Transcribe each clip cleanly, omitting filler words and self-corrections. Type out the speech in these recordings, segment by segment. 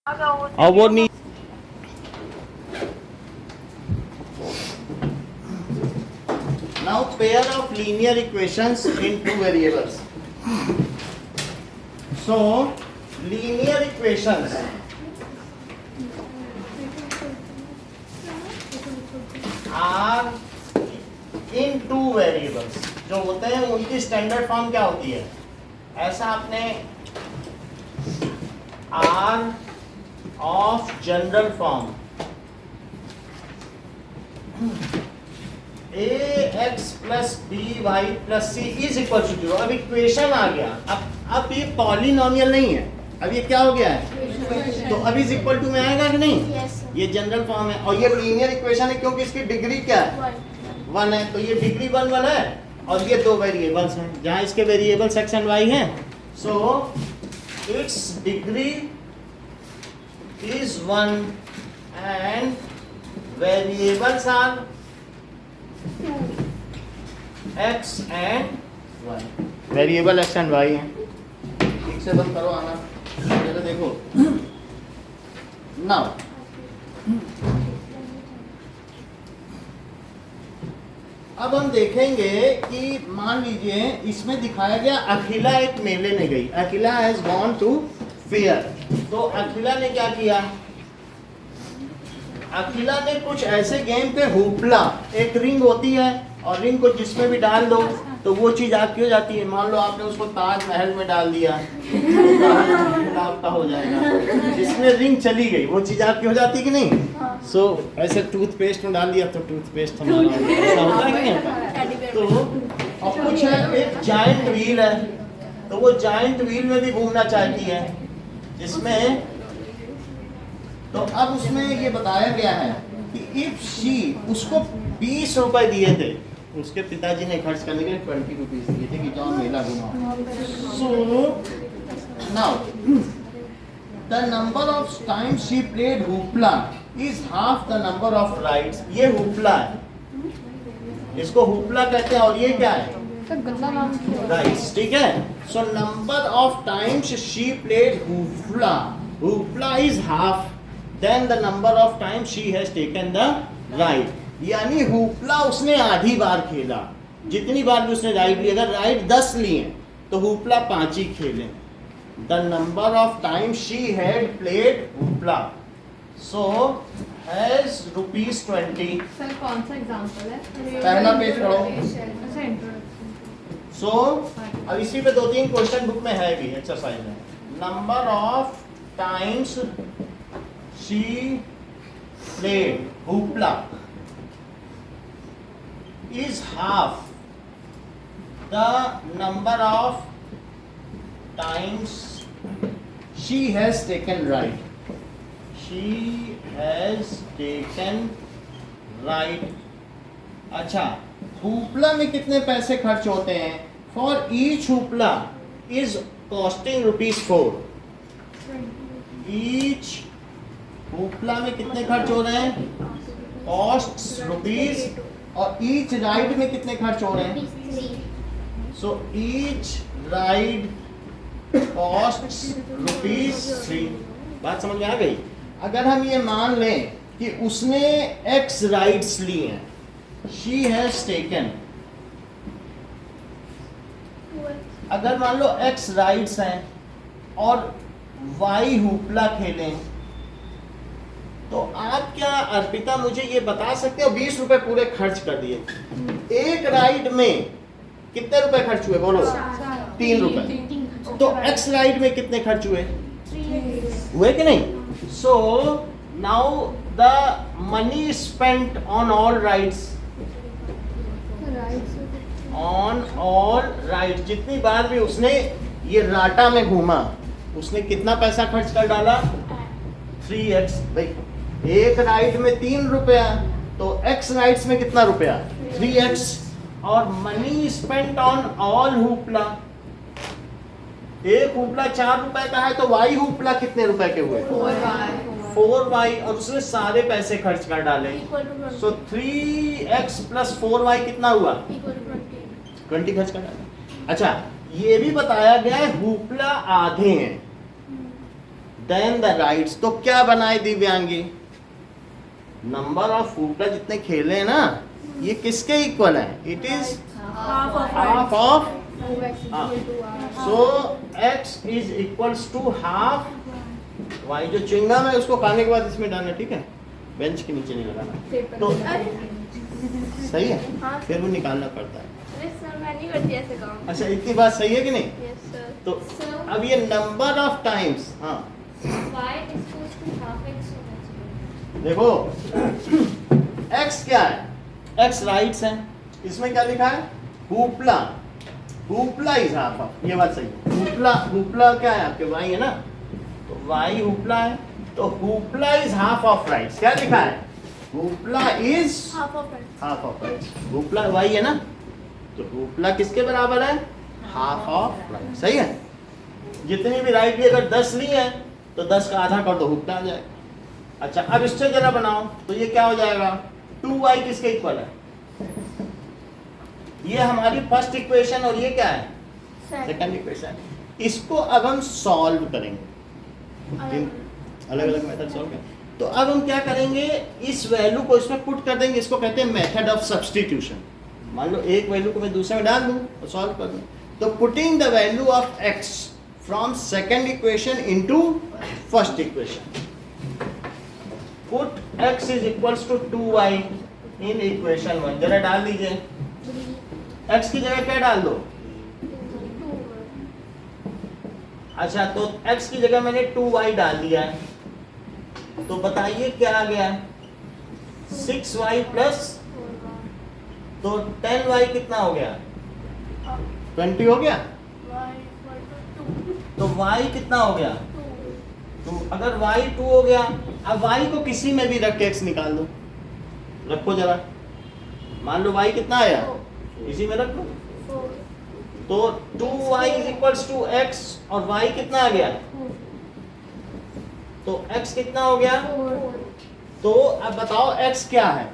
और वो नहीं। Now pair of linear equations in two variables. So linear equations are in two variables. जो होते हैं उनकी स्टैंडर्ड फॉर्म क्या होती है? ऐसा आपने R of general form ax plus by plus c is equal to 0. अब इक्वेशन आ गया. अब ये पॉलिनोमियल नहीं है, अब ये क्या हो गया है? तो अब इज इक्वल टू में आएगा कि नहीं? Yes, ये जनरल फॉर्म है और ये लीनियर इक्वेशन है क्योंकि इसकी डिग्री क्या है? 1 है. तो ये डिग्री 1 1 है और ये दो वेरिएबल्स हैं जहाँ इसके वेरिएबल्स x एंड y हैं. So it's degree is 1 and variables are x and y. Variable x and y हैं. ठीक से बंद करो आना. चलो देखो. नाउ अब हम देखेंगे कि मान लीजिए इसमें दिखाया गया अखिला एक मेले में गई. अखिला हैज गॉन टू फेयर. तो अखिला ने क्या किया? अखिला ने कुछ ऐसे गेम पे हुपला, एक रिंग होती है और रिंग को जिसमें भी डाल दो तो वो चीज आपकी हो जाती है. मान लो आपने उसको ताजमहल में डाल दिया तो आपका हो जाएगा. जिसमें रिंग चली गई वो चीज आपकी हो जाती कि नहीं? सो ऐसे टूथपेस्ट में डाल दिया तो टूथपेस्ट हमारा ऐसा होता है कि नहीं होता? तो और कुछ है एक जायंट व्हील है तो वो जायंट व्हील में भी घूमना चाहती है जिसमें. तो अब उसमें ये बताया गया है कि इफ शी, उसको 20 रुपए दिए थे उसके पिताजी ने खर्च करने के लिए 20 रुपीज दिए थे कि जाओ मेला घुमाओ. So now the number of times she played hoopla is half the number of rides. ये हुपला है, इसको हुपला कहते हैं और ये क्या है? राइट्स. ठीक है. So number of times she played hoopla, hoopla is half than the number of times she has taken the ride. यानी हुपला उसने आधी बार खेला. जितनी बार भी उसने राइड ली, अगर राइड 10 लिए तो हुपला 5 ही खेले. The number of times she had played hoopla so has rupees 20. Sir कौन सा एग्जांपल है? पहला पेज पढ़ो. अच्छा इंट्रोडक्शन. सो अब इसी पे 2-3 क्वेश्चन बुक में है भी एक्सरसाइज में. Number of times she played hoopla is half the number of times she has taken right. She has taken right. अच्छा, हुपला में कितने पैसे खर्च होते हैं? For each hoopla is costing ₹4. Each hoopla में कितने खर्च हो रहे हैं? Costs ₹. और ईच राइड में कितने खर्च हो रहे हैं? So each ride costs ₹3. बात समझ में आ गई? अगर हम ये मान लें कि उसने x राइड्स ली हैं, शी हैज टेकन, अगर मान लो x राइड्स हैं और y हुपला खेलें, तो आप क्या अर्पिता मुझे ये बता सकते हो? 20 रुपए पूरे खर्च कर दिए. एक राइड में कितने रुपए खर्च हुए बोलो? 3 रुपए. तो एक्स राइड में कितने खर्च हुए? हुए कि नहीं? So now the money spent on all rides, on all ride, जितनी बार भी उसने ये राटा में घूमा उसने कितना पैसा खर्च कर डाला? 3x. भाई एक राइड में 3 रुपया तो x राइड्स में कितना रुपया? 3x. और money spent on all hoopla, एक हुपला 4 रुपए का है तो y हुपला कितने रुपए के हुए? 4y. और उसने सारे पैसे खर्च कर डाले. सो 3x प्लस 4y कितना हुआ? 20 खर्च कर डाले. अच्छा, ये भी बताया गया है हुपला आधे हैं, देन द राइट्स, तो क्या बनाए दिव्यांगी? नंबर ऑफ हुपला जितने खेले हैं ना, ये किसके इक्वल है? It is half of, so x is equals to half y। जो च्युइंगम है उसको खाने के बाद इसमें डालना, ठीक है? बेंच के नीचे नहीं लगाना। तो सही है, हाँ। फिर वो निकालना पड़ता है। अरे सर मैं नहीं करती ऐसे काम। अच्छा, इतनी बात सही है कि नहीं? Yes sir. तो अब ये नंबर ऑफ टाइम्स, हाँ Y is equals to half x होना चाहिए। देखो x क्या है? x राइट्स है, इसमें क्या लिखा है? Hoopla, hoopla is half of, ये बात सही है। हुपला, हुपला क्या है आपके? y है ना, तो y हुपला है, तो hoopla is half of rights. क्या लिखा है? Hoopla is half of right. Half of rights. Hoopla y है ना, तो हुपला किसके बराबर है? Half of right. सही है। जितनी भी राइट भी अगर 10 ली है तो 10 का आधा कर दो, हुपला आ जाएगा। अच्छा, अब इससे जरा बनाओ तो ये क्या हो जाएगा? 2y किसके इक्वल है? ये हमारी फर्स्ट इक्वेशन और ये क्या है? Second equation. इसको अब हम सॉल्व करेंगे, अलग अलग मेथड सॉल्व करेंगे। तो अब हम क्या करेंगे? इस वैल्यू को इसमें पुट कर देंगे, इसको कहते हैं मेथड ऑफ सब्स्टिट्यूशन। मान लो एक वैल्यू को मैं दूसरे में डाल दूं और सॉल्व कर दूं, तो putting the value of x from second equation into first equation, put x is equals to 2y in equation 1। जरा डाल दीजिए, x की जगह क्या डाल दो? अच्छा, तो x की जगह मैंने 2y डाल दिया है, तो बताइए क्या आ गया? 6y प्लस, तो 10y कितना हो गया? 20 हो गया। तो y कितना हो गया? तो अगर y 2 हो गया, अब y को किसी में भी रख के x निकाल दो। रखो जरा, मान लो y कितना आया, इसी में रख लो। तो 2y is equals to x और y कितना आ गया? तो x कितना हो गया? तो अब बताओ x क्या है?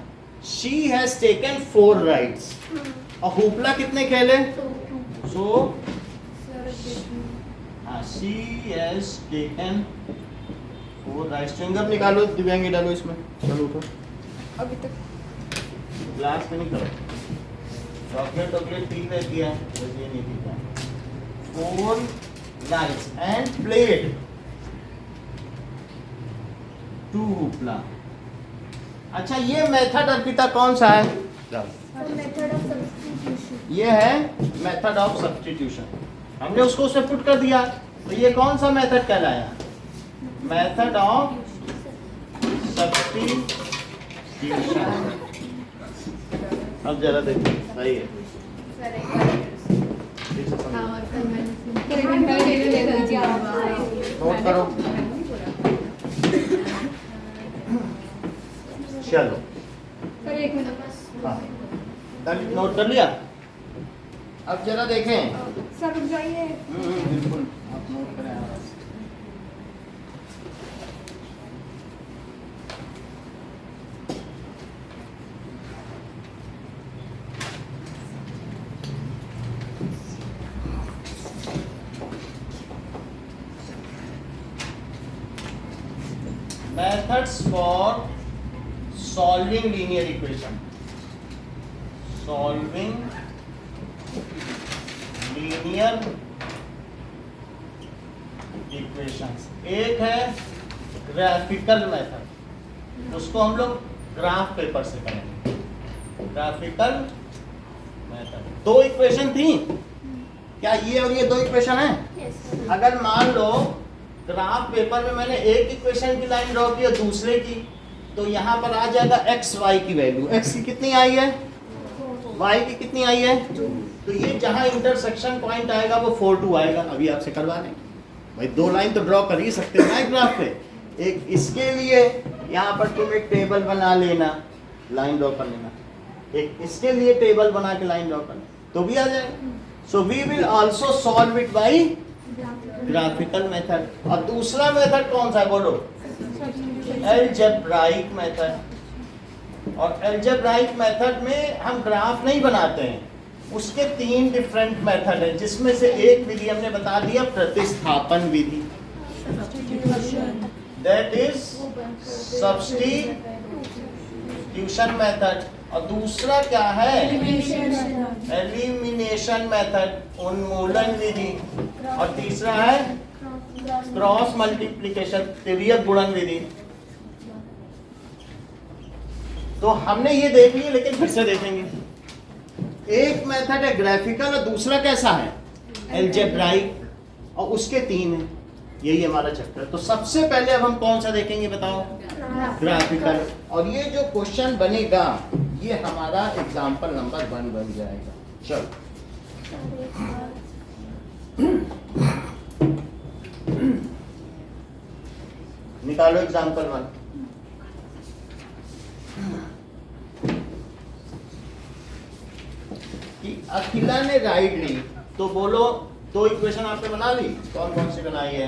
She has taken 4 rides और हुपला कितने खेले? So she has taken 4 rides। Chewing gum निकालो दिव्यांगी, डालो इसमें। चलो उठो, अभी तक ग्लास में नहीं करो, चॉकलेट पी लेती है, बस ये नहीं पीता। 4 rides and played 2 हुपला। अच्छा, ये मेथड अर्पिता कौन सा है? Method of substitution. ये है मेथड ऑफ सब्स्टिट्यूशन। हमने उसको उसमें पुट कर दिया, तो ये कौन सा मेथड कहलाया? Method of substitution. अब जरा देखिए, सही है। हाँ, और कल मैंने नोट करो, चलो। सर एक मिनट। हाँ, नोट कर लिया? अब जरा देखें। सर रुक जाइए। बिल्कुल, आप नोट करें। Methods for solving linear equation. Solving linear equations। एक है ग्राफिकल मेथड, उसको हम लोग ग्राफ पेपर से करेंगे। Graphical method. 2 इक्वेशन थी क्या? ये और ये 2 इक्वेशन है। यस। अगर मान लो ग्राफ पेपर में मैंने एक इक्वेशन की लाइन ड्रॉ की और दूसरे की, तो यहाँ पर आ जाएगा x y की वैल्यू। x की कितनी आई है? y की कितनी आई है? तो ये जहाँ इंटरसेक्शन पॉइंट आएगा वो 4 2 आएगा। अभी आपसे करवा लेंगे भाई, 2 लाइन तो ड्रॉ कर ही सकते हो ना ग्राफ पे। एक इसके लिए यहाँ पर तुम एक टेबल बना लेना, लाइन ड्रॉ कर लेना, एक इसके लिए टेबल बना के लाइन ड्रॉ कर लेना, तो भी आ जाएगा। So we will also solve it by graphical method. और दूसरा मेथड कौन सा है बोलो? Algebraic method. और अलजेब्राइक मेथड में हम ग्राफ नहीं बनाते हैं, उसके 3 डिफरेंट मेथड है, जिसमें से एक विधि हमने बता दिया, प्रतिस्थापन विधि। That is substitution method. और दूसरा क्या है? एलिमिनेशन मेथड, उन्मूलन विधि। और तीसरा है क्रॉस मल्टीप्लिकेशन, तिर्यक गुणन विधि। तो हमने ये देख लिया, लेकिन फिर से देखेंगे। एक मेथड है ग्राफिकल और दूसरा कैसा है? अलजेब्राइक, और उसके 3 हैं। यही हमारा चैप्टर। तो सबसे पहले अब हम कौन सा देखेंगे बताओ? ग्राफिकल। और ये जो क्वेश्चन बनेगा ये हमारा एग्जाम्पल नंबर 1 बन जाएगा। चलो निकालो एग्जाम्पल 1। कि अखिला ने राइट ली, तो बोलो 2 इक्वेशन आपने बना ली। कौन कौन सी बनाई है?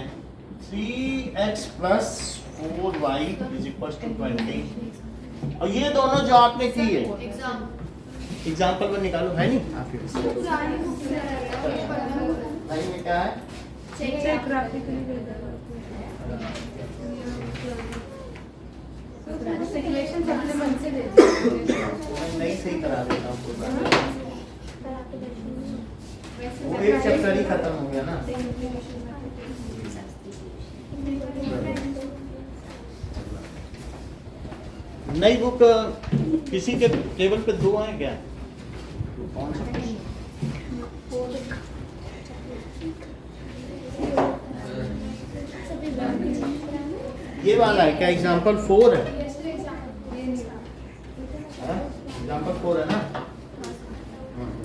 3x + 4y = 20। और ये दोनों जो आपने की है एग्जाम्पल में निकालो। है नहीं आपके भाई में क्या है? नहीं सही करा देता हूँ। वो एक चैप्टर ही खत्म हो गया ना। नई बुक किसी के टेबल पे 2 हैं क्या? कौन सा? ये वाला है क्या? एग्जाम्पल 4 है? एग्जाम्पल 4 है ना?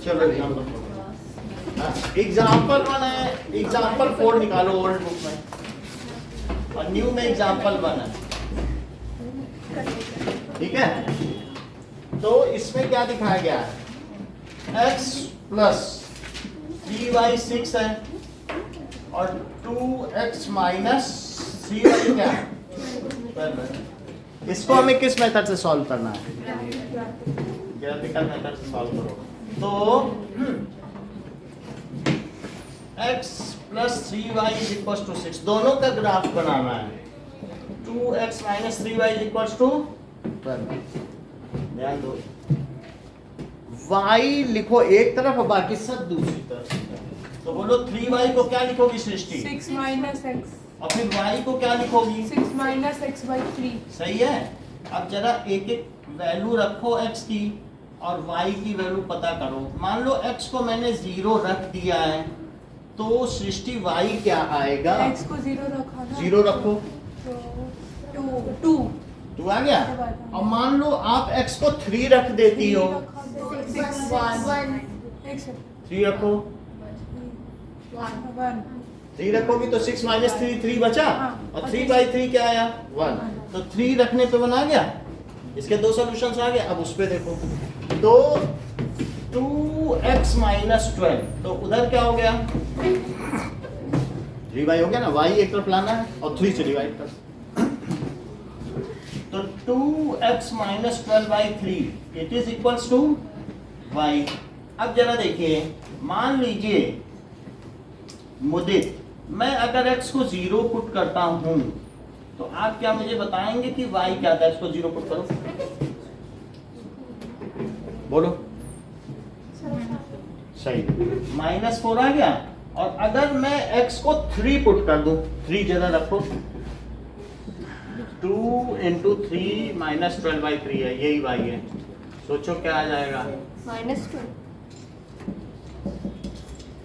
चलो एग्जाम्पल 4। एग्जाम्पल 1 है, एग्जाम्पल 4 निकालो ओल्ड बुक में, और न्यू में एग्जाम्पल 1 है। ठीक है? तो इसमें क्या दिखाया गया है? x + 3y 6 है, और 2x - 3y क्या है? 12 है। इसको हमें किस मेथड से सॉल्व करना है? ग्राफिकल मेथड से सॉल्व करो। तो x + 3y = 6, दोनों का ग्राफ बनाना है। 2x - 3y = 12। ध्यान दो, y लिखो एक तरफ और बाकी सब दूसरी तरफ। तो बोलो 3y को क्या लिखोगी सृष्टि? 6 - x। और फिर y को क्या लिखोगी? 6 - x/3। सही है। अब जरा एक एक वैल्यू रखो x की और y की वैल्यू पता करो। मान लो x को मैंने 0 रख दिया है, तो सृष्टि y क्या आएगा? x को 0 रखा ना, 0 रखो, तो 2 2 आ गया। और मान लो आप x को 3 रख देती हो, 3 रखो, 3 रखोगी तो 6 - 3 3 बचा, और 3/3 क्या आया? 1। तो 3 रखने पे 1 आ गया। इसके 2 सॉल्यूशंस आ गए। अब उस पे देखो, तो 2x - 12, तो उधर क्या हो गया? 3y हो गया ना, y एक तरफ लाना है और 3 से डिवाइड कर। तो 2x - 12/3 it is equals to y। अब जरा देखिए, मान लीजिए मुदित, मैं अगर x को 0 पुट करता हूं, तो आप क्या मुझे बताएंगे कि y क्या था? इसको 0 पुट करो, बोलो। सही, -4 आ गया। और अगर मैं x को 3 पुट कर दूं, 3 जरा रखो, 2 × 3 - 12/3 है, यही y है। सोचो क्या आ जाएगा? -2।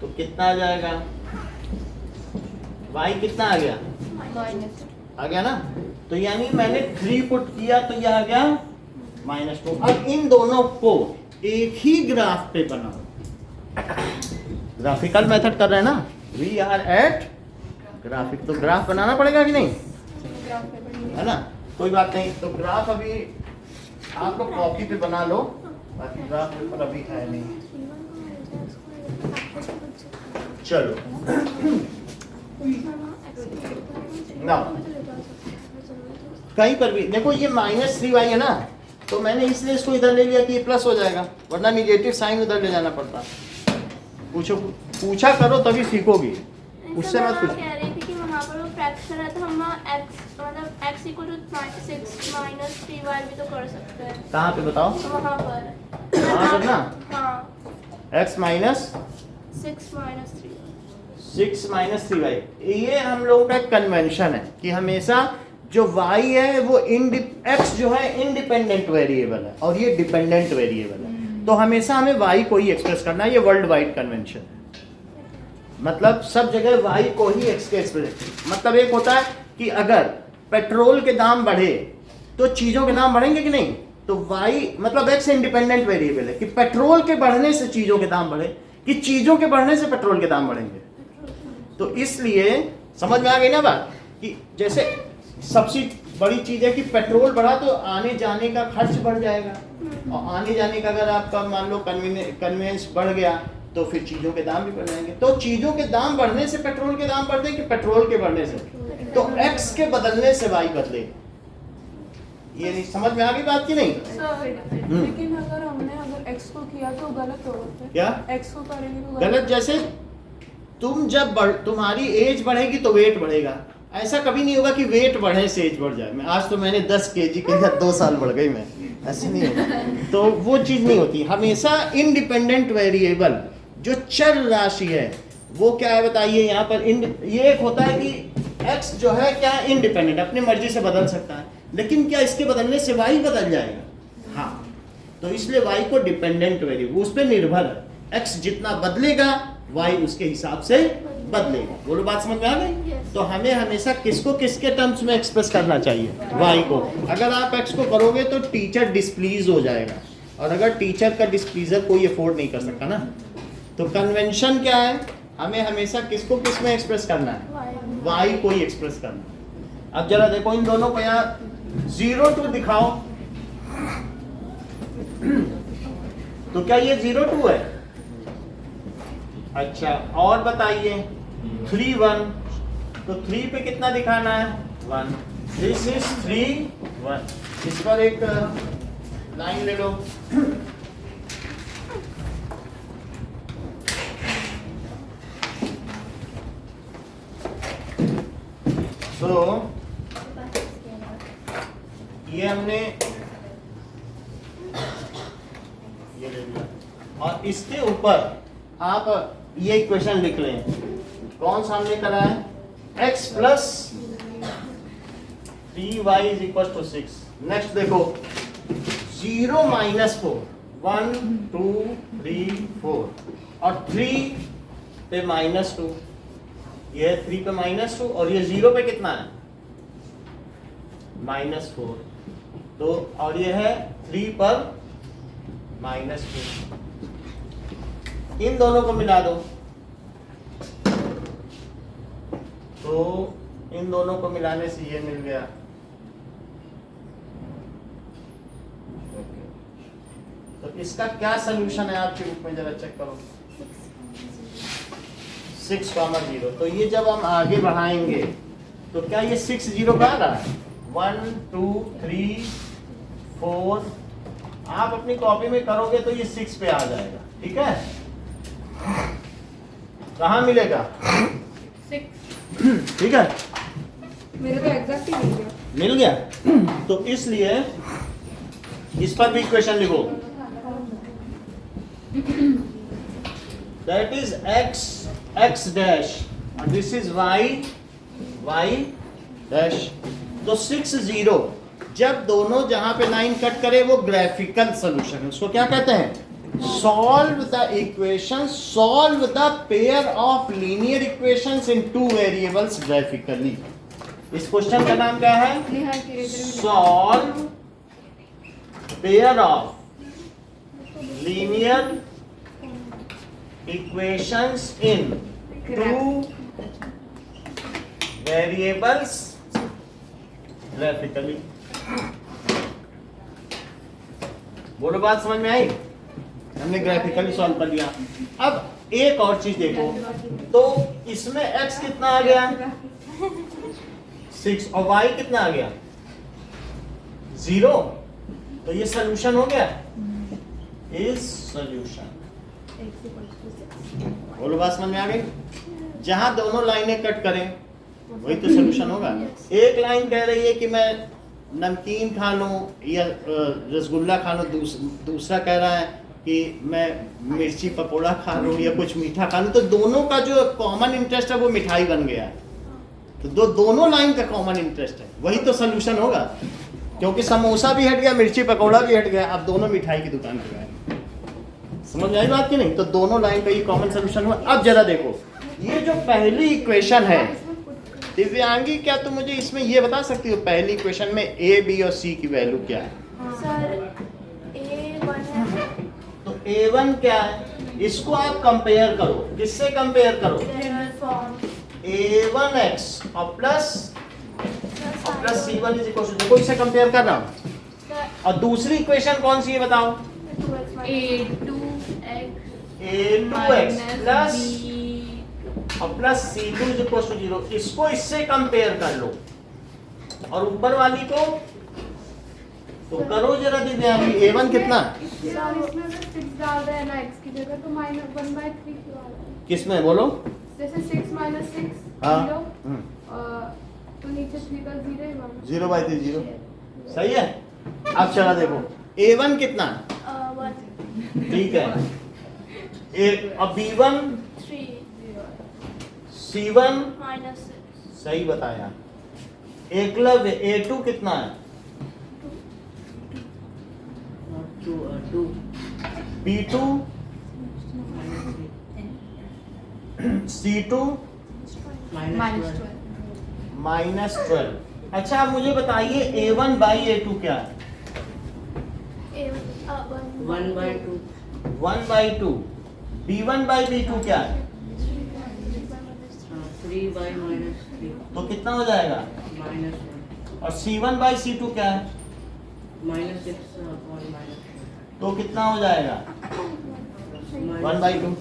तो कितना आ जाएगा? y कितना आ गया? आ गया ना? तो यानी मैंने 3 पुट किया तो यह आ गया -2। अब इन दोनों को एक ही ग्राफ पे बनाओ। ग्राफिकल मेथड कर रहे हैं ना, वी आर एट ग्राफिक, तो ग्राफ बनाना पड़ेगा कि नहीं? है ना? कोई बात नहीं। तो ग्राफ अभी आप लोग कॉपी पे बना लो, बाकी ग्राफ पेपर अभी है नहीं। चलो ना, कहीं पर भी देखो ये -3y है ना, तो मैंने इसलिए इसको इधर ले लिया कि ये प्लस हो जाएगा, वरना निगेटिव साइन उधर ले जाना पड़ता। पूछा करो तभी सीखोगी, उससे मत पूछो। कह रही थी कि वहाँ पर वो फ्रैक्शन है तो हम x मतलब x equal to 6 minus 3y भी तो कर सकते हैं कहाँ पे बताओ? वहाँ पर। वहाँ पर ना? हाँ x minus 6 minus 3। 6 minus 3y, ये हम लोगों का कन्वेंशन है कि हमेशा जो y है वो x जो है इंडिपेंडेंट वेरिएबल है और ये डिपेंडेंट वेरिएबल है, तो हमेशा हमें y को ही एक्सप्रेस करना है। ये वर्ल्ड वाइड कन्वेंशन है, मतलब सब जगह y को ही एक्सप्रेस। मतलब एक होता है कि अगर पेट्रोल के दाम बढ़े तो चीजों के दाम बढ़ेंगे कि नहीं, तो y मतलब x इंडिपेंडेंट वेरिएबल है कि पेट्रोल के बढ़ने से चीजों के दाम बढ़े कि चीजों के बढ़ने से पेट्रोल के दाम बढ़ेंगे। तो इसलिए समझ में आ गई ना बात कि जैसे सबसे बड़ी चीज है कि पेट्रोल बढ़ा तो आने जाने का खर्च बढ़ जाएगा, और आने जाने का अगर आपका मान लो कन्वीनियंस बढ़ गया तो फिर चीजों के दाम भी बढ़ जाएंगे। तो चीजों के दाम बढ़ने से पेट्रोल के दाम बढ़ते कि पेट्रोल के बढ़ने से, तो x के बदलने से y बदले। ये नहीं समझ में आ गई बात की नहीं? लेकिन अगर x को किया तो गलत होगा फिर। क्या x को करेंगे तो गलत? जैसे तुम जब तुम्हारी एज बढ़ेगी तो वेट बढ़ेगा, ऐसा कभी नहीं होगा कि वेट बढ़ने से एज बढ़ जाए। मैं आज तो मैंने 10 kg के लिए 2 साल बढ़ गई, मैं ऐसे नहीं होगा। तो वो चीज नहीं होती। हमेशा इंडिपेंडेंट वेरिएबल जो चर राशि है वो क्या है बताइए यहाँ पर। ये एक होता है कि x जो है क्या इंडिपेंडेंट अपनी मर्जी से बदल सकता है, लेकिन क्या इसके बदलने से y बदल जाएगा? हाँ, तो इसलिए y को डिपेंडेंट वेरिएबल उस पर निर्भर है। x जितना बदलेगा y उसके हिसाब से बदलेगा। बोलो बात समझ में आ गई? तो हमें हमेशा किसको किसके टर्म्स में एक्सप्रेस करना चाहिए? y को। अगर आप x को करोगे तो टीचर डिस्प्लीज हो जाएगा, और अगर टीचर का डिस्प्लीजर कोई अफोर्ड नहीं कर सकता ना। तो कन्वेंशन क्या है? हमें हमेशा किसको किस में एक्सप्रेस करना है? y को ही एक्सप्रेस करना है। अब जरा देखो इन दोनों को यहाँ 0 to दिखाओ, तो क्या ये 0 to है? अच्छा, और बताइए 3 1, तो 3 पे कितना दिखाना है? 1। This is 3 1। इस पर एक लाइन ले लो। तो ये हमने ये ले लिया, और इसके ऊपर आप ये इक्वेशन लिख लें। कौन सा हमने करा है? x plus 3y is equal to 6। Next देखो 0 माइनस 4, 1 2 3 4, और 3 पे -2, ये 3 पे -2, और ये 0 पे कितना है? -4। तो और ये है 3 पर -2। इन दोनों को मिला दो, तो इन दोनों को मिलाने से ये मिल गया। तो इसका क्या सलूशन है आपके बुक में, जरा चेक करो। 6, 0। तो ये जब हम आगे बढ़ाएंगे तो क्या ये 6 0 का आ रहा है? 1 2 3 4। आप अपनी कॉपी में करोगे तो ये 6 पे आ जाएगा, ठीक है? कहाँ मिलेगा? 6। ठीक है, मेरे को एग्जैक्ट ही मिल गया। तो इसलिए इस पर भी इक्वेशन लिखो। दैट इज x डैश, और दिस इज y डैश। तो 6 0 जब दोनों जहां पे लाइन कट करे वो ग्राफिकल सोल्यूशन है। उसको क्या कहते हैं? Solve the equation, solve the pair of linear equations in 2 variables graphically. इस क्वेश्चन का नाम क्या है? Solve pair of linear equations in 2 variables graphically. बोलो बात समझ में आई? हमने ग्राफिकली सॉल्व कर लिया। अब एक और चीज देखो, तो इसमें x कितना आ गया? 6, और y कितना आ गया? 0। तो ये सॉल्यूशन हो गया, इज सॉल्यूशन। बोलो बात समझ में आ गई? जहां दोनों लाइनें कट करें वही तो सोल्यूशन होगा। एक लाइन कह रही है कि मैं नमकीन खा लूँ या रसगुल्ला खा लूँ, दूसरा कह रहा है कि मैं मिर्ची पकोड़ा खा लूँ या कुछ मीठा खा लूँ, तो दोनों का जो कॉमन इंटरेस्ट है वो मिठाई बन गया है। तो दोनों लाइन का कॉमन इंटरेस्ट है, वही तो सोल्यूशन होगा। क्योंकि समोसा भी हट गया, मिर्ची पकौड़ा भी हट गया, अब दोनों मिठाई की दुकान पे गए। समझ आई बात कि नहीं? तो दोनों लाइन का ये कॉमन सोल्यूशन हुआ। अब जरा देखो, ये जो पहली इक्वेशन है, दिव्यांगी क्या तुम मुझे इसमें ये बता सकती हो पहली इक्वेशन में ए, बी और सी की वैल्यू क्या है? सर A1 है, तो A1 क्या है? इसको आप कंपेयर करो, किससे कंपेयर करो? जनरल फॉर्म A1x और plus C1 is equal to, देखो इससे कंपेयर कर रहा हूँ। और दूसरी इक्वेशन कौन सी है बताओ? A2x प्लस और plus C2 is equal to 0, इसको इससे कंपेयर कर लो। और ऊपर वाली को तो करो जरा दिव्यांगी, A1 कितना? सर इसमें अगर 6 डाल रहे हैं ना x की जगह तो -1/3 क्यों आ रहा है? किसमें बोलो? जैसे 6 - 6 हाँ। 0 तो नीचे 3 का 0 ही मानो। 0/3 0 सही है। अब चला देखो A1 कितना? 1 ठीक है। अब B1 3 C1 -6 सही बताया। एकलव्य A2 कितना है? B2 C2 -12। अच्छा अब मुझे बताइए A1 by A2 क्या है? 1/2 1/2। B1 by B2 क्या है? 3/-3 तो कितना हो जाएगा? -1 और C1 by C2 क्या है? -6/-, तो कितना हो जाएगा? 1/2।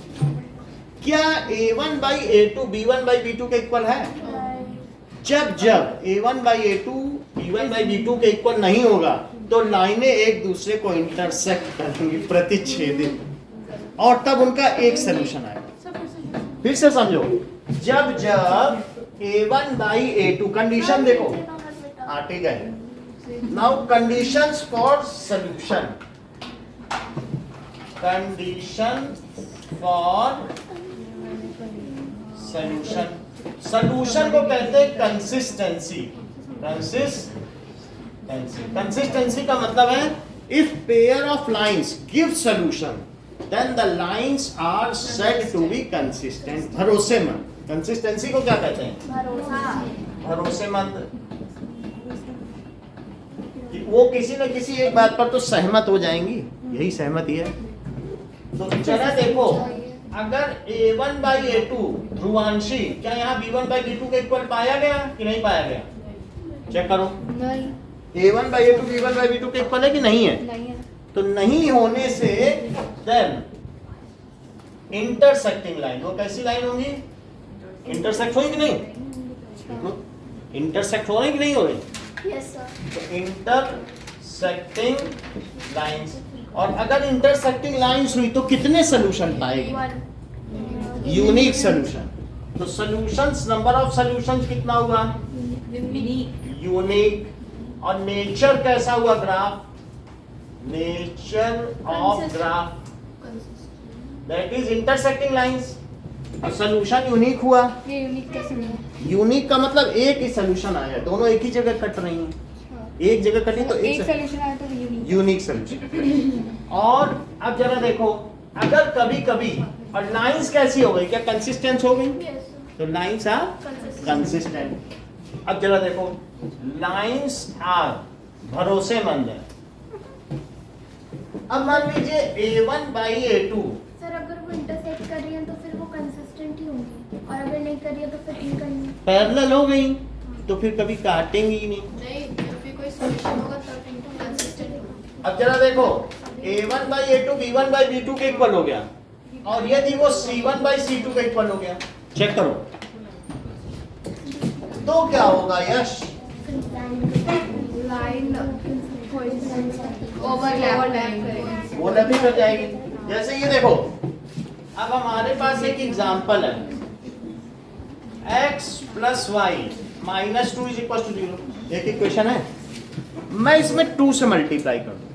क्या A1 by A2 B1 by B2 के इक्वल है? जब A1 by A2 B1 by B2 के इक्वल नहीं होगा तो लाइनें एक दूसरे को इंटरसेक्ट करेंगी, प्रतिच्छेदित, और तब उनका एक सलूशन आएगा। फिर से समझो, जब A1 by A2 कंडीशन देखो। हाँ ठीक है। Now conditions for solution, condition for solution. Solution को कहते हैं कंसिस्टेंसी। कंसिस्टेंसी का मतलब है if pair of lines give solution then the lines are said to be consistent, भरोसेमंद। कंसिस्टेंसी को क्या कहते हैं? भरोसेमंद। वो किसी न किसी एक बात पर तो सहमत हो जाएंगी, यही सहमति है। तो जरा देखो, अगर A1 by A2 ध्रुवांशी, क्या यहाँ B1 by B2 के इक्वल पाया गया कि नहीं पाया गया? चेक करो। नहीं, A1 by A2 B1 by B2 के इक्वल है कि नहीं है? नहीं है। तो नहीं होने से देन इंटरसेक्टिंग लाइन, वो कैसी लाइन होंगी? इंटरसेक्ट होगी कि नहीं? इंटरसेक्ट हो रही कि नहीं हो रही? Yes sir. तो इंटरसेक्टिंग लाइंस, और अगर इंटरसेक्टिंग लाइंस हुई तो कितने सॉल्यूशन पाएगी? 1 यूनिक सॉल्यूशन। तो सॉल्यूशंस, नंबर ऑफ सॉल्यूशंस कितना हुआ? यूनिक। और नेचर कैसा हुआ graph? Nature of graph that is intersecting lines. और सॉल्यूशन यूनिक हुआ। ये यूनिक कैसे हुआ? यूनिक का मतलब एक ही सॉल्यूशन आया, दोनों एक ही जगह कट रही हैं। एक जगह कटी तो एक सॉल्यूशन आया तो यूनिक। Unique solution. और अब जरा देखो, अगर कभी कभी और लाइंस कैसी हो गई? क्या कंसिस्टेंट हो गई? यस तो लाइंस आर कंसिस्टेंट। अब जरा देखो, लाइंस आर भरोसेमंद है। अब मान लीजिए A1 by A2, सर अगर वो इंटरसेक्ट कर रही है तो फिर वो कंसिस्टेंट ही होंगी, और अगर नहीं कर रही है तो फिर इनकन्सिस्टेंट। पैरेलल हो गई तो फिर कभी काटेंगी ही नहीं। नहीं, जब भी कोई सॉल्यूशन होगा तब इंकंसिस्टेंट होगा। अब जरा देखो, A1 by A2 B1 by B2 के इक्वल हो गया, और यदि वो C1 by C2 के इक्वल हो गया, चेक करो तो क्या होगा यश? लाइन ओवरलैप वो भी कर जाएगी। जैसे ये देखो, अब हमारे पास एक एग्जांपल है, x plus Y minus 2 is equal to 0। एक इक्वेशन है, मैं इसमें 2 से मल्टीप्लाई कर दूं,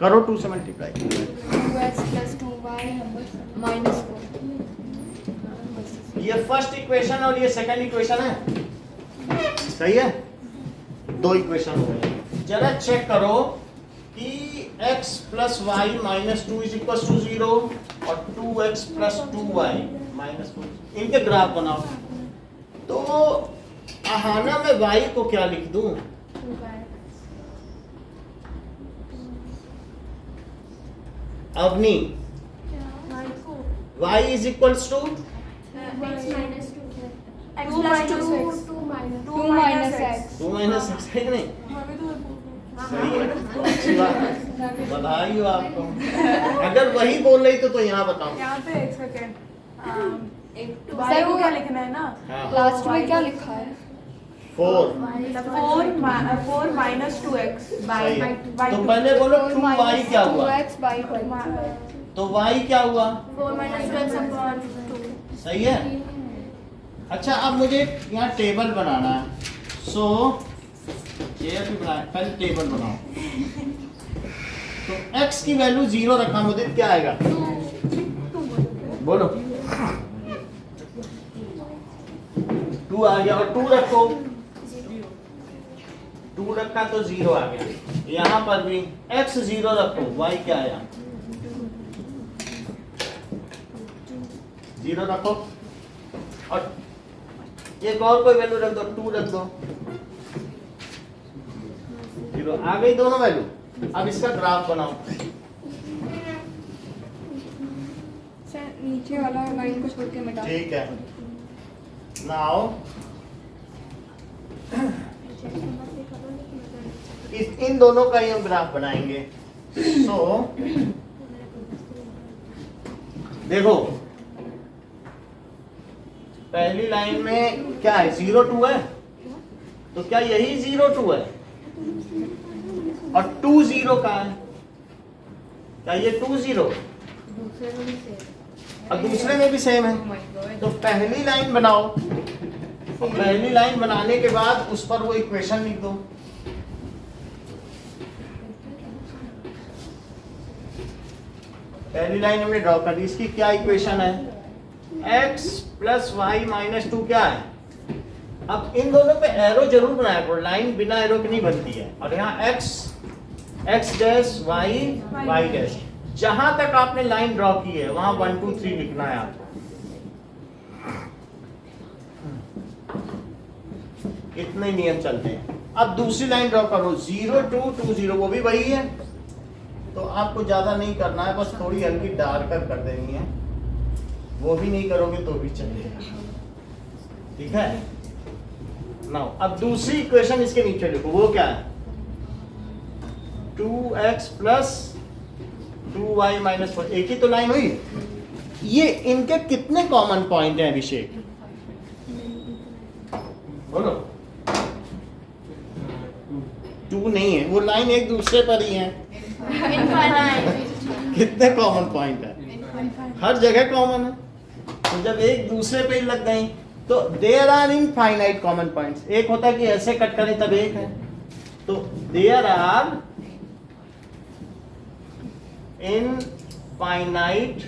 करो 2 से multiply. 2x plus 2y minus 4। ये फर्स्ट इक्वेशन और ये सेकंड इक्वेशन है, सही है, 2 इक्वेशन हो गए। जरा चेक करो कि x plus Y minus 2 is equal to 0 और 2x प्लस 2y माइनस 2, इनके ग्राफ बनाओ। तो आहाना में y को क्या लिख दूं? Avni y is equals to x minus 2 x 2 plus minus 2 x 2 minus x 2 minus x है कि नहीं? हमें तो बोल सही है, अच्छी बात, बधाई हो आपको। अगर वही बोल रही तो यहाँ बताओ। यहाँ पे एक सेकंड एक सर, y को वो- क्या लिखना है ना? हाँ, लास्ट में क्या लिखा है? 4 4 minus 2x सही है। by तो 2 पहले बोलो 2y क्या हुआ? 2x by 2। तो y क्या हुआ? 4 minus 2x upon 2 सही है। अच्छा, अब मुझे यहाँ टेबल बनाना है, सो चेयर भी बनाए, पहले टेबल बनाओ। तो x की वैल्यू 0 रखा, मुझे क्या आएगा? बोलो 2 आ गया, और 2 रखो, 2 रखा तो 0 आ गया। यहाँ पर भी x 0 रखो, y क्या आया? 0 रखो, और एक और कोई वैल्यू रख दो, 2 रख दो, 0 आ गई दोनों वैल्यू। अब इसका ग्राफ बनाओ। सर नीचे वाला लाइन को छोड़ के मिटा। ठीक है, नाउ इन दोनों का ही हम ग्राफ बनाएंगे। सो देखो, पहली लाइन में क्या है? 0 2 है, तो क्या यही 0 2 है? और 2 0 का है, क्या ये 2 0? और दूसरे में भी सेम है। तो पहली लाइन बनाओ, और पहली लाइन बनाने के बाद उस पर वो इक्वेशन लिख दो। पहली लाइन हमने ड्रॉ कर दी, इसकी क्या इक्वेशन है? x प्लस वाई माइनस 2 क्या है? अब इन दोनों पे एरो जरूर बनाया करो, लाइन बिना एरो की नहीं बनती है। और यहाँ x डैश y डैश, जहां तक आपने लाइन ड्रॉ की है वहां 1 2 3 लिखना है आपको। इतने नियम चलते हैं। अब दूसरी लाइन ड्रॉ करो, 0 2 2 0, वो भी वही है। तो आपको ज्यादा नहीं करना है, बस थोड़ी हल्की डार्कर कर देनी है, वो भी नहीं करोगे तो भी चलेगा, ठीक है। नाउ अब दूसरी इक्वेशन इसके नीचे लिखो, वो क्या है? 2x प्लस 2y माइनस 4, एक ही तो लाइन हुई। ये इनके कितने कॉमन पॉइंट हैं अभिषेक? बोलो। 2 नहीं है, वो लाइन एक दूसरे पर ही है। infinite कितने कॉमन पॉइंट है? हर जगह कॉमन है। तो जब एक दूसरे पे लग गई तो there are infinite common points. एक होता है कि ऐसे कट करें तब एक है, तो देयर आर इनफाइनाइट,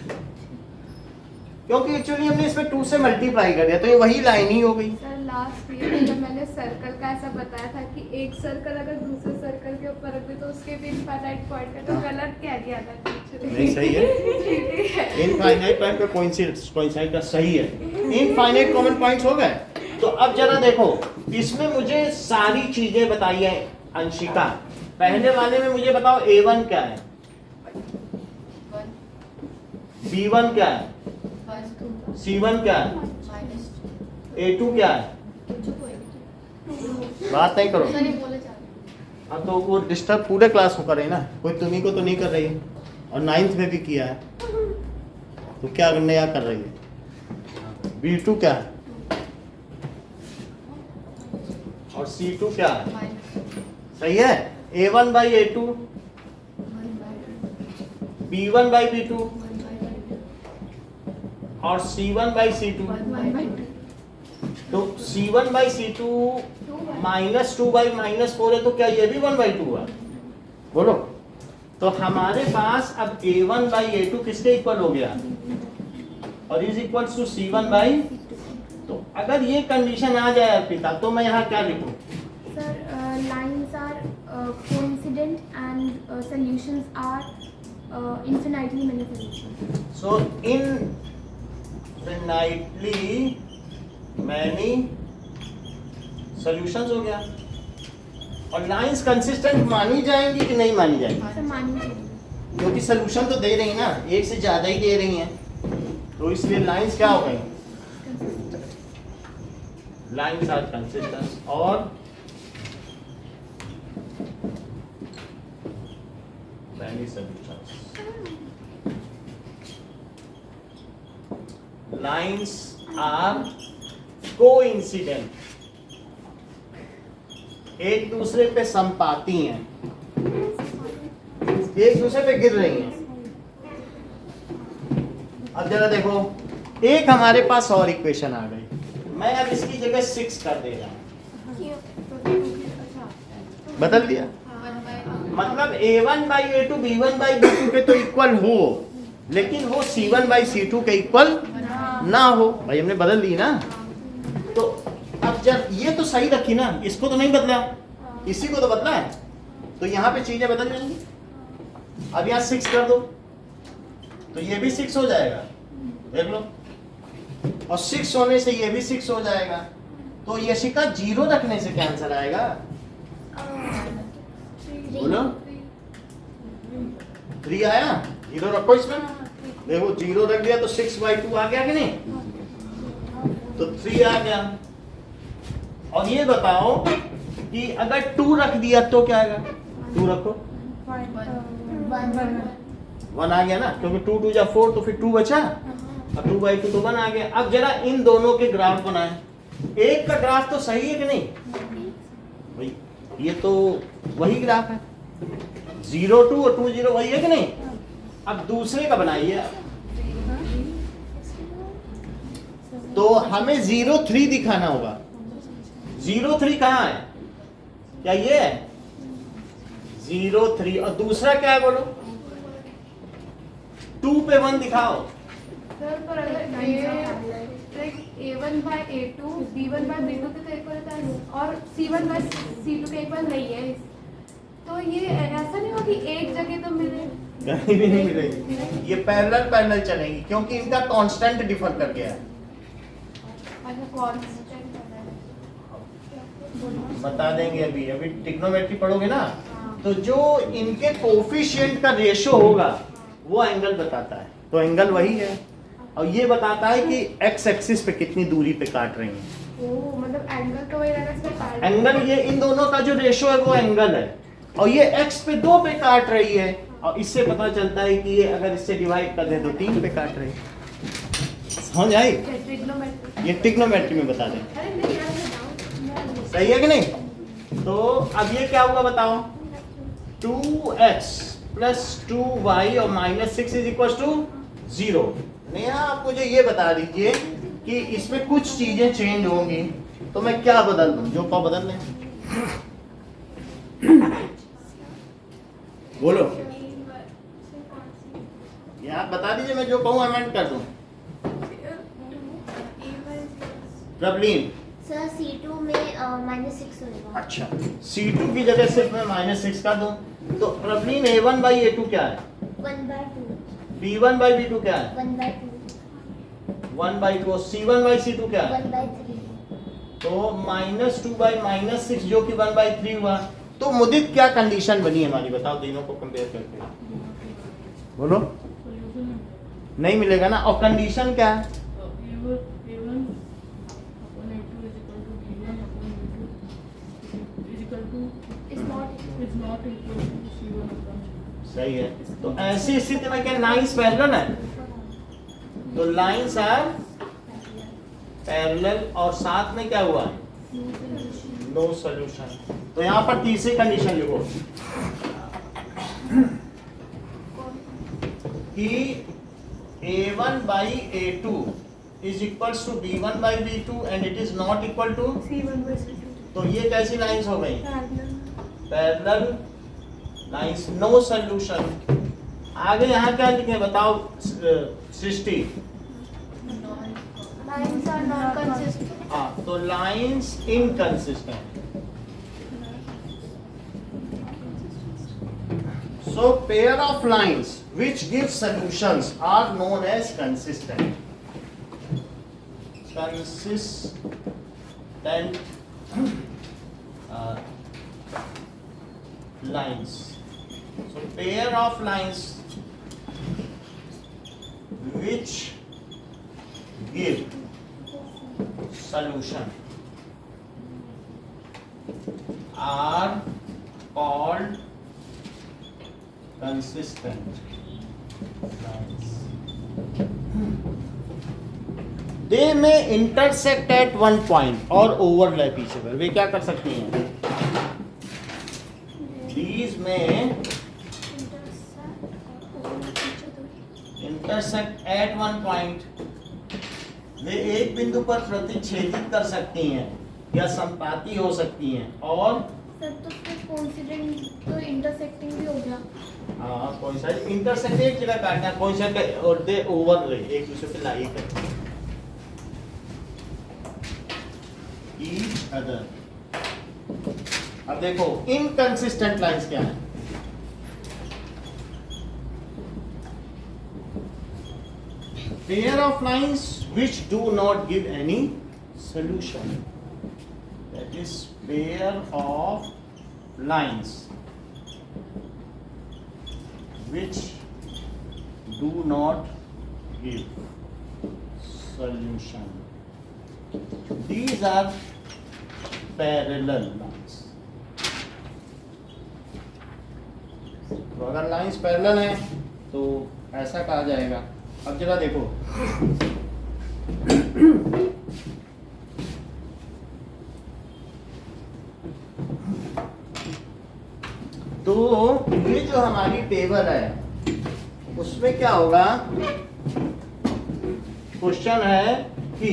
क्योंकि एक्चुअली हमने इसमें 2 से मल्टीप्लाई कर दिया तो ये वही लाइन ही हो गई। सर लास्ट ईयर में जब मैंने सर्कल का ऐसा बताया था कि एक सर्कल अगर दूसरे सर्कल के ऊपर रख दे तो उसके भी इनफाइनाइट पॉइंट है, तो गलत कह दिया था टीचर ने। नहीं, सही है। इनफाइनाइट पॉइंट पे कोइंसाइड का सही है। इनफाइनाइट कॉमन पॉइंट्स हो गए। तो अब जरा देखो, इसमें मुझे सारी चीजें बताई है अंशिका। पहले वाले में मुझे बताओ A1 क्या है, B1 क्या है, C1 क्या है, A2 क्या है? बात नहीं करो। हाँ, तो वो डिस्टर्ब पूरे क्लास को कर रही है ना, कोई तुम्ही को तो नहीं कर रही है, और 9th में भी किया है, तो क्या नया कर रही है? B2 क्या है और C2 क्या है? सही है। A1 by A2, B1 by B2 और C1 by C2। तो C1 by C2 minus 2 by minus 4 है, तो क्या ये भी 1 बाई 2 है? बोलो। तो हमारे पास अब A1 बाई A2 किसके इक्वल हो गया? और is equal to C1 by. तो अगर ये कंडीशन आ जाए अर्पिता, तो मैं यहाँ क्या लिखूं? Sir, lines are coincident and solutions are infinitely many solutions. So infinitely many solutions हो गया। और लाइंस कंसिस्टेंट मानी जाएंगी कि नहीं मानी जाएंगी? Sir, मानी चाहिए। क्योंकि सोल्यूशन तो दे रही ना, एक से ज्यादा ही दे रही हैं, तो इसलिए लाइंस क्या हो गई? Lines are consistent. और many solutions. Lines are coincident, एक दूसरे पे संपाती हैं, एक दूसरे पे गिर रही हैं। अब जरा देखो, एक हमारे पास और इक्वेशन आ गई, मैं अब इसकी जगह 6 कर दे रहा हूं, बदल दिया। मतलब A1 by A2 B1 by B2 के तो इक्वल हो, लेकिन वो C1 बाई C2 के इक्वल ना हो। भाई हमने बदल दी ना। तो अब जब ये तो सही रखी ना, इसको तो नहीं बदला, इसी को तो बदला है, तो यहाँ पे चीजें बदल जाएंगी। अब यहाँ 6 कर दो, तो ये भी 6 हो जाएगा, देख लो। और 6 होने से ये भी 6 हो जाएगा। तो यशिका 0 रखने से क्या आंसर आएगा? बोलो। 3 आया? 0 रखो इसमें। देखो 0 रख दिया तो 6 बाई 2 आ गया कि नहीं? तो 3 आ गया। और ये बताओ कि अगर 2 रख दिया तो क्या आएगा? 2 रखो, 1 आ गया ना, क्योंकि 2 2 जा 4, तो फिर 2 बचा, और 2 बाई 2 तो 1 आ गया। अब जरा इन दोनों के ग्राफ बनाएं। एक का ग्राफ तो सही है कि नहीं भाई? ये तो वही ग्राफ है, 0 2 और 2 0 वही है कि नहीं? अब दूसरे का बनाइए। तो हमें 0 3 दिखाना होगा। 0 3 कहाँ है? क्या ये है? 0 3। और दूसरा क्या है बोलो? 2 पे 1 दिखाओ। सर पर अगर A1 bye A2 B1 bye B2 के इक्वल होता है और C1 बाय C2 के इक्वल नहीं है, तो ये ऐसा नहीं होगा कि एक जगह तो मिले? कहीं भी नहीं मिलेगी, ये पैरेलल चलेंगी, क्योंकि इनका कांस्टेंट डिफर कर गया है। अच्छा, कांस्टेंट बता देंगे अभी ट्रिग्नोमेट्री पढ़ोगे ना, तो जो इनके कोफिशिएंट का रेशो होगा वो एंगल बताता है। तो एंगल वही है, और ये बताता है कि एक्स एक्सिस पे कितनी दूरी पे काट रही हैं। ओ, मतलब एंगल तो वही रहेगा, इसमें काट एंगल ये इन दोनों का जो रेशो है वो एंगल है, और ये एक्स पे 2 पे काट रही है, और इससे पता चलता है कि ये अगर इससे डिवाइड कर दे तो 3 पे काट रही है। समझ आई? ट्रिग्नोमेट्री। ये ट्रिग्नोमेट्री में बता दें। अरे नहीं यार, बताओ। सही है कि नहीं? तो अब ये क्या हुआ बताओ? 2x प्लस 2y और minus 6 is equal to 0। Neha आप मुझे ये बता दीजिए कि इसमें कुछ चीजें चेंज होंगी, तो मैं क्या बदल दूं? जो पाओ बदल लें। बोलो, ये आप बता दीजिए, मैं जो कहूँ अमेंड कर दूं। प्रबलीन सर C2 में -6 होगा। अच्छा, C2 की जगह सिर्फ मैं -6 कर दूं, तो प्रबलीन A1 बाई A2 क्या है? 1/2 B1 बाई B2 क्या है? 1/2 1 बाई 2। C1 बाई C2 क्या है? 1/3 तो -2 बाई -6 जो कि 1/3 हुआ। तो मुदित क्या कंडीशन बनी हमारी, बताओ तीनों को कंपेयर करके। बोलो, नहीं मिलेगा ना। और कंडीशन क्या है? सही है। तो ऐसी स्थिति में क्या लाइंस पैरेलल है? तो लाइंस आर पैरेलल, और साथ में क्या हुआ? No solution. तो यहाँ पर तीसरी कंडीशन लिखो कि A1 by A2 is equals to b1 by b2 and it is not equal to, C1 by C2 तो ये कैसी लाइंस हो गई? Parallel. Parallel lines, no solution. आगे यहाँ क्या लिखे बताओ सृष्टि? Lines are not consistent. हाँ, तो lines inconsistent. So pair of lines which give solutions are known as consistent. Consistent lines. So pair of lines which give solution are called consistent lines. They may intersect at one point or overlap each other. वे क्या कर सकती हैं? These may intersect at one point. वे एक बिंदु पर प्रतिच्छेदित कर सकती हैं या संपाती हो सकती हैं और सर तो फिर कोइंसिडेंट तो इंटरसेक्टिंग भी हो गया। हाँ, कोई सा इंटरसेक्ट एक जगह काटना है, कोई सा और दे ओवर एक दूसरे पे लाइक है ईच अदर। अब देखो इनकंसिस्टेंट लाइंस क्या है? Pair of lines which do not give any solution. That is pair of lines which do not give solution. These are parallel lines. तो अगर लाइंस पैरेलल हैं तो ऐसा कहा जाएगा। अब जरा देखो, तो ये जो हमारी टेबल है उसमें क्या होगा? क्वेश्चन है कि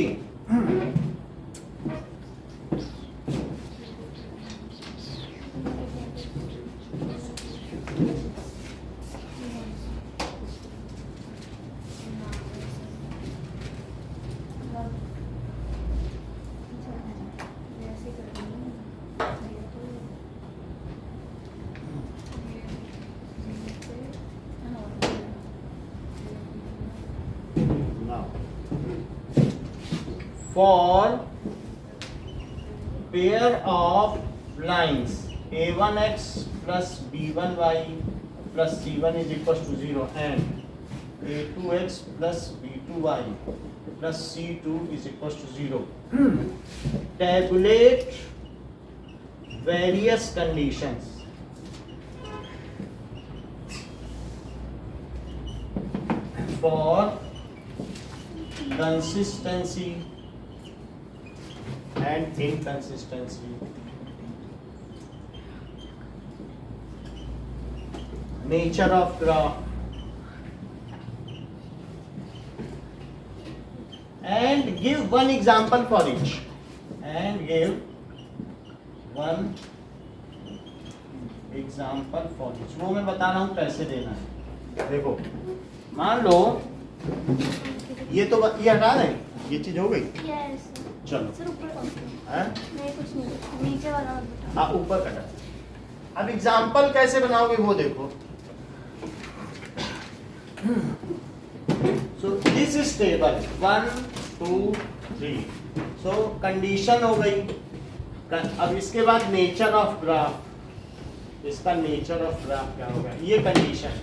for pair of lines a1x plus b1y plus c1 is equals to 0 and a2x plus b2y plus c2 is equals to 0. Tabulate various conditions for consistency and inconsistency, nature of graph, and give one example for each. And give one example for each. वो मैं बता रहा हूँ कैसे देना है। देखो, मान लो ये तो ये हटा दें, ये चीज हो गई। Yes. चलो, सर ऊपर हैं? नहीं कुछ नहीं, नीचे वाला मत बताओ। हाँ, ऊपर कटा। अब एग्जाम्पल कैसे बनाओगे वो देखो। So this is table 1 2 3। So condition हो गई। अब इसके बाद नेचर ऑफ ग्राफ, इसका नेचर ऑफ ग्राफ क्या होगा? ये कंडीशन,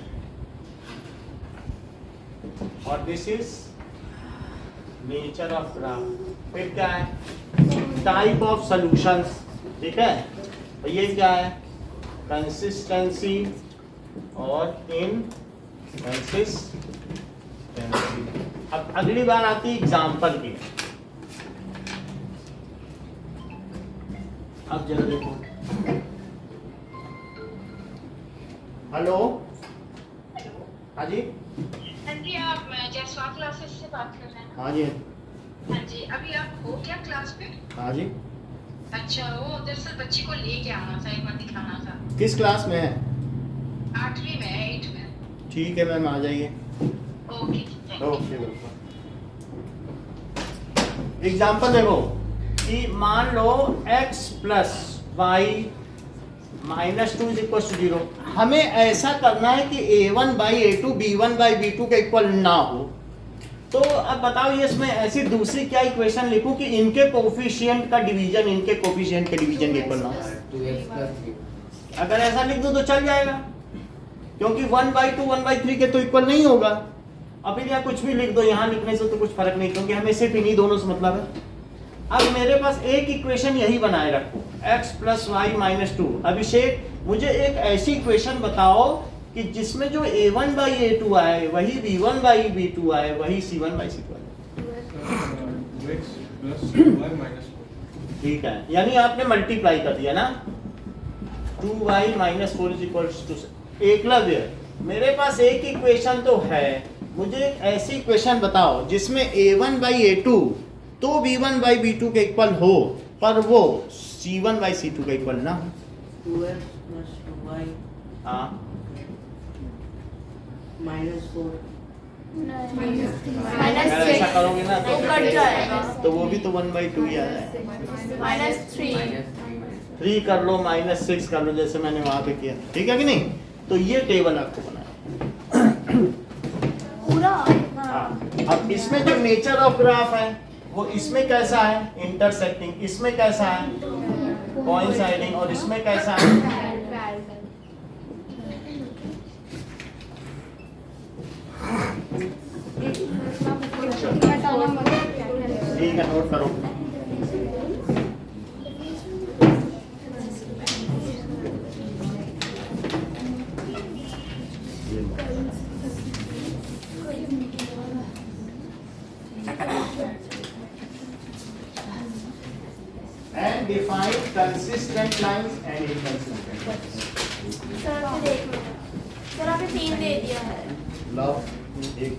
और this is nature of graph. फिर क्या है? टाइप ऑफ सॉल्यूशंस, ठीक है। तो ये क्या है? कंसिस्टेंसी और इनकंसिस्टेंसी। अब अगली बार आती है एग्जाम्पल की। अब जरा देखो, हेलो, हाँ जी, हाँ जी, आप जयस्वाल क्लासेस से बात कर रहे हैं ना? हाँ जी, हाँ जी, अभी आप हो क्या क्लास पे? हाँ जी। अच्छा, वो दरअसल बच्ची को लेके आना था, एक बार दिखाना था। किस क्लास में है? 8वीं में है, 8 में। ठीक है मैम, आ जाइए। Okay, thank you. ओके बिल्कुल। एग्जाम्पल देखो कि मान लो x plus Y minus 2 is equal to 0। हमें ऐसा करना है कि a1 by a2 b1 by b2 के इक्वल ना हो। तो अब बताओ ये इसमें ऐसी दूसरी क्या इक्वेशन लिखूं कि इनके कोफिशिएंट का डिवीजन इनके कोफिशिएंट के डिवीजन के इक्वल ना हो। 2x plus 3। अगर ऐसा लिख दूं तो चल जाएगा, क्योंकि 1/2 1/3 के तो इक्वल नहीं होगा। अब फिर यहाँ कुछ भी लिख दो, यहाँ लिखने से तो कुछ फर्क नहीं, क्योंकि हमें सिर्फ इन्हीं दोनों से मतलब है। अब मेरे पास एक इक्वेशन यही बनाए रखो, x प्लस वाई माइनस 2। अभिषेक मुझे एक ऐसी इक्वेशन बताओ कि जिसमें जो a1 बाई a2 आए वही b1 बाई b2 आए वही c1 बाई c2 आए। 2x plus 2y minus 4। ठीक है, यानी आपने मल्टीप्लाई कर दिया ना, 2y minus 4 is equal to. Eklavya, मेरे पास एक इक्वेशन तो है, मुझे एक ऐसी इक्वेशन बताओ जिसमें a1 बाई a2 तो b1 बाई b2 के इक्वल हो, पर वो c1 बाई c2 के इक्वल ना हो। 2x plus 2y हाँ, minus 4। अगर ऐसा करोगे ना वो कट जाएगा। तो वो भी तो 1/2 ही आ जाएगा। -3 3 कर लो, -6 कर लो, जैसे मैंने वहां पे किया, ठीक है कि नहीं। तो ये टेबल आपको बनाना पूरा। है। अब इसमें जो नेचर ऑफ ग्राफ है वो इसमें कैसा है, इंटरसेक्टिंग, इसमें कैसा है, कोइंसाइडिंग, और इसमें कैसा है, ठीक है, नोट करो। And define consistent lines and inconsistent lines. Sir फिर एक मिनट, सर आपने 3 दे दिया है। लव एक